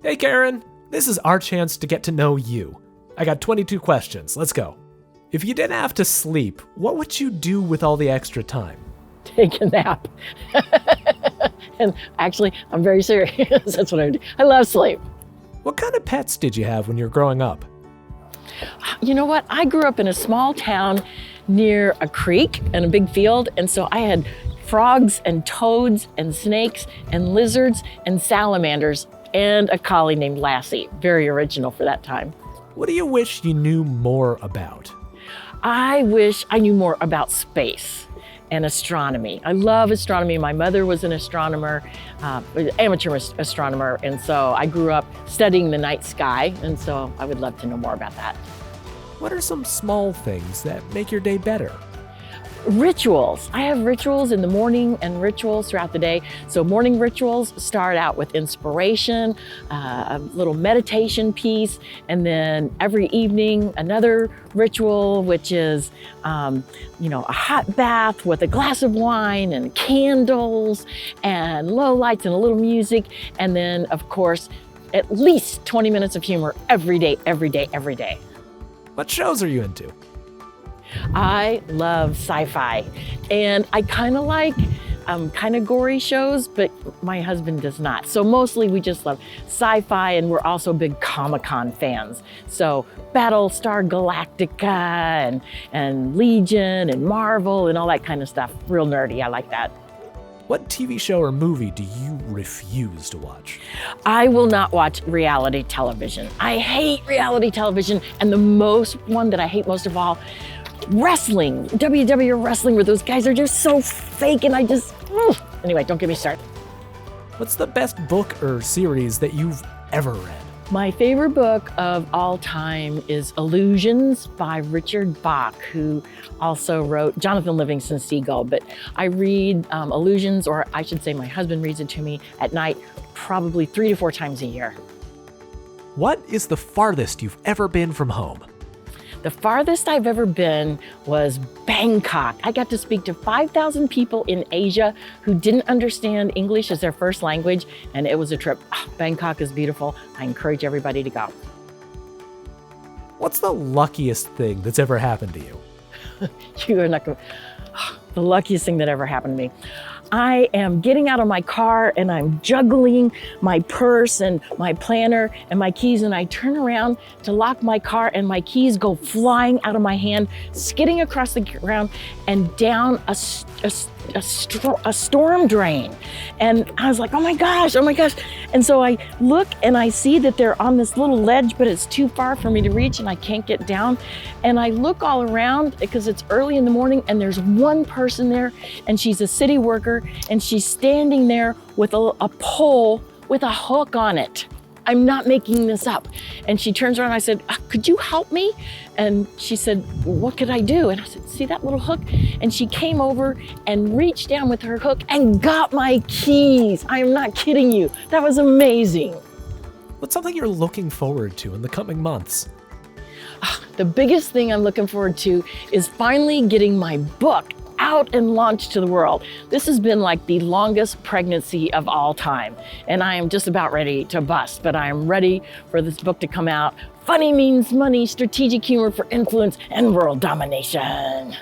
Hey Karyn, this is our chance to get to know you. I got 22 questions, let's go. If you didn't have to sleep, what would you do with all the extra time? Take a nap. And actually, I'm very serious. That's what I do. I love sleep. What kind of pets did you have when you were growing up? You know what? I grew up in a small town near a creek and a big field, and so I had frogs and toads and snakes and lizards and salamanders and a collie named Lassie. Very original for that time. What do you wish you knew more about? I wish I knew more about space and astronomy. I love astronomy. My mother was an astronomer, amateur astronomer, and so I grew up studying the night sky, and so I would love to know more about that. What are some small things that make your day better? Rituals. I have rituals in the morning and rituals throughout the day. So morning rituals start out with inspiration, a little meditation piece, and then every evening another ritual, which is, a hot bath with a glass of wine and candles and low lights and a little music. And then, of course, at least 20 minutes of humor every day, every day, every day. What shows are you into? I love sci-fi, and I kind of like kind of gory shows, but my husband does not. So mostly we just love sci-fi, and we're also big Comic-Con fans. So Battlestar Galactica and Legion and Marvel and all that kind of stuff. Real nerdy, I like that. What TV show or movie do you refuse to watch? I will not watch reality television. I hate reality television, and the one that I hate most of all, wrestling, WWE wrestling, where those guys are just so fake, and anyway, don't get me started. What's the best book or series that you've ever read? My favorite book of all time is Illusions by Richard Bach, who also wrote Jonathan Livingston Seagull. But I read Illusions, or I should say my husband reads it to me at night, probably 3 to 4 times a year. What is the farthest you've ever been from home? The farthest I've ever been was Bangkok. I got to speak to 5,000 people in Asia who didn't understand English as their first language, and it was a trip. Bangkok is beautiful. I encourage everybody to go. What's the luckiest thing that's ever happened to you? You are not going. The luckiest thing that ever happened to me. I am getting out of my car and I'm juggling my purse and my planner and my keys, and I turn around to lock my car and my keys go flying out of my hand, skidding across the ground and down a storm drain. And I was like, oh my gosh. And so I look and I see that they're on this little ledge, but it's too far for me to reach and I can't get down. And I look all around because it's early in the morning and there's one person there, and she's a city worker, and she's standing there with a pole with a hook on it. I'm not making this up. And she turns around and I said, could you help me? And she said, what could I do? And I said, see that little hook? And she came over and reached down with her hook and got my keys. I am not kidding you. That was amazing. What's something you're looking forward to in the coming months? The biggest thing I'm looking forward to is finally getting my book out and launched to the world. This has been like the longest pregnancy of all time, and I am just about ready to bust, but I am ready for this book to come out. Funny Means Money, Strategic Humor for Influence and World Domination.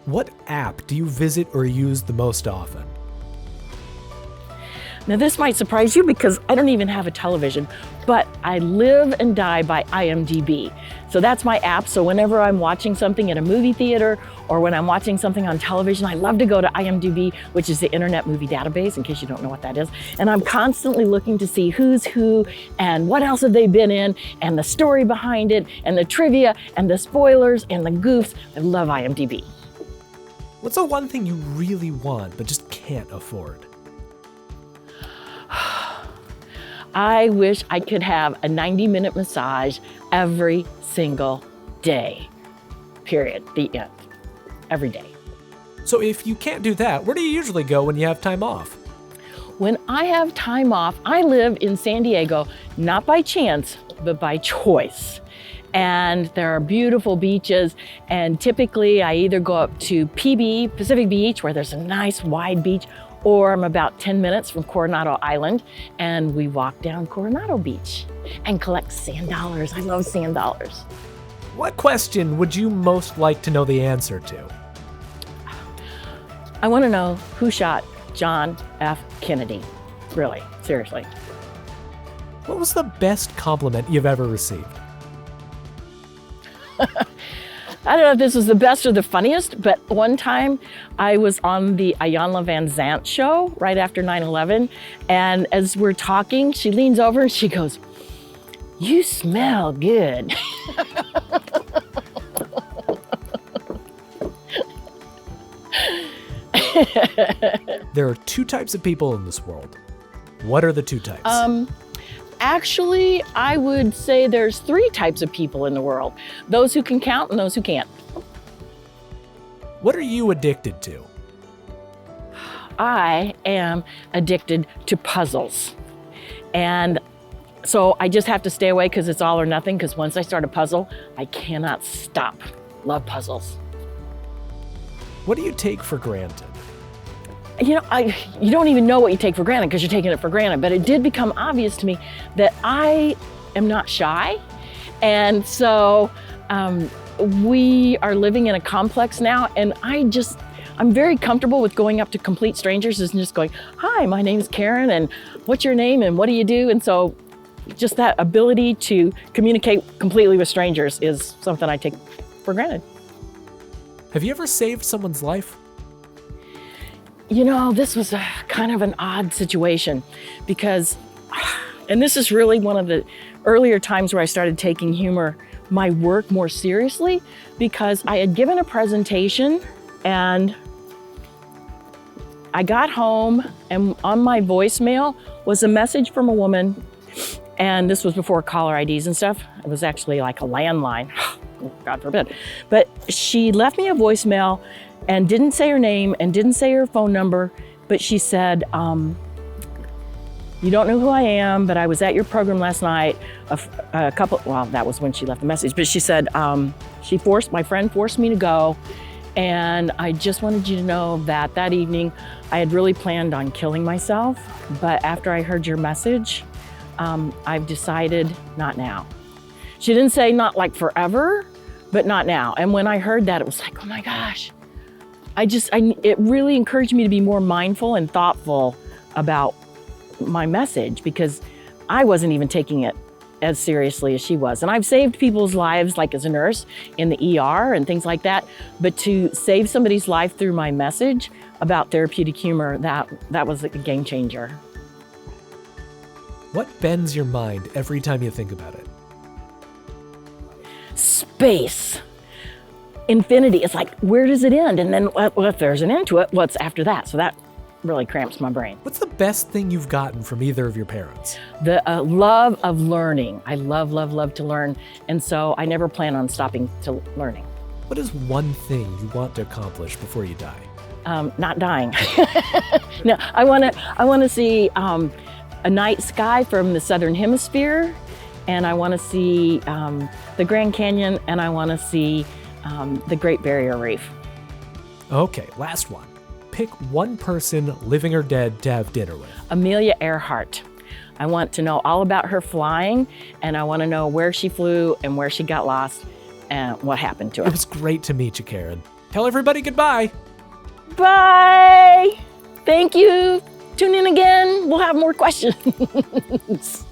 What app do you visit or use the most often? Now this might surprise you because I don't even have a television, but I live and die by IMDB. So that's my app. So whenever I'm watching something at a movie theater or when I'm watching something on television, I love to go to IMDB, which is the Internet Movie Database, in case you don't know what that is. And I'm constantly looking to see who's who and what else have they been in and the story behind it and the trivia and the spoilers and the goofs. I love IMDB. What's the one thing you really want but just can't afford? I wish I could have a 90-minute massage every single day. Period. The end. Every day. So if you can't do that, where do you usually go when you have time off? When I have time off, I live in San Diego, not by chance, but by choice. And there are beautiful beaches, and typically I either go up to PB, Pacific Beach, where there's a nice wide beach, or I'm about 10 minutes from Coronado Island and we walk down Coronado Beach and collect sand dollars. I love sand dollars. What question would you most like to know the answer to? I want to know who shot John F. Kennedy. Really, seriously. What was the best compliment you've ever received? I don't know if this was the best or the funniest, but one time I was on the Iyanla Van Zant show right after 9/11, and as we're talking, she leans over and she goes, "You smell good." There are two types of people in this world. What are the two types? Actually, I would say there's three types of people in the world. Those who can count and those who can't. What are you addicted to? I am addicted to puzzles. And so I just have to stay away because it's all or nothing, because once I start a puzzle, I cannot stop. Love puzzles. What do you take for granted? You know, you don't even know what you take for granted because you're taking it for granted, but it did become obvious to me that I am not shy. And so we are living in a complex now, and I'm very comfortable with going up to complete strangers and just going, "Hi, my name is Karyn, and what's your name, and what do you do?" And so just that ability to communicate completely with strangers is something I take for granted. Have you ever saved someone's life? You know, this was a kind of an odd situation because, and this is really one of the earlier times where I started taking my work more seriously, because I had given a presentation and I got home and on my voicemail was a message from a woman, and this was before caller IDs and stuff. It was actually like a landline, God forbid. But she left me a voicemail and didn't say her name and didn't say her phone number, but she said, "You don't know who I am, but I was at your program last night. Well, that was when she left the message, but she said, my friend forced me to go, and I just wanted you to know that that evening I had really planned on killing myself, but after I heard your message, I've decided not now." She didn't say not like forever, but not now. And when I heard that, it was like, oh my gosh. It really encouraged me to be more mindful and thoughtful about my message, because I wasn't even taking it as seriously as she was. And I've saved people's lives, like as a nurse in the ER and things like that. But to save somebody's life through my message about therapeutic humor, that was a game changer. What bends your mind every time you think about it? Space. Infinity. It's like, where does it end? And then if there's an end to it, what's after that? So that really cramps my brain. What's the best thing you've gotten from either of your parents? The love of learning. I love, love, love to learn. And so I never plan on stopping to learning. What is one thing you want to accomplish before you die? Not dying. No, I want to see a night sky from the southern hemisphere, and I want to see the Grand Canyon, and I want to see the Great Barrier Reef. Okay, last one. Pick one person, living or dead, to have dinner with. Amelia Earhart. I want to know all about her flying, and I want to know where she flew and where she got lost and what happened to her. It was great to meet you, Karyn. Tell everybody goodbye. Bye. Thank you. Tune in again. We'll have more questions.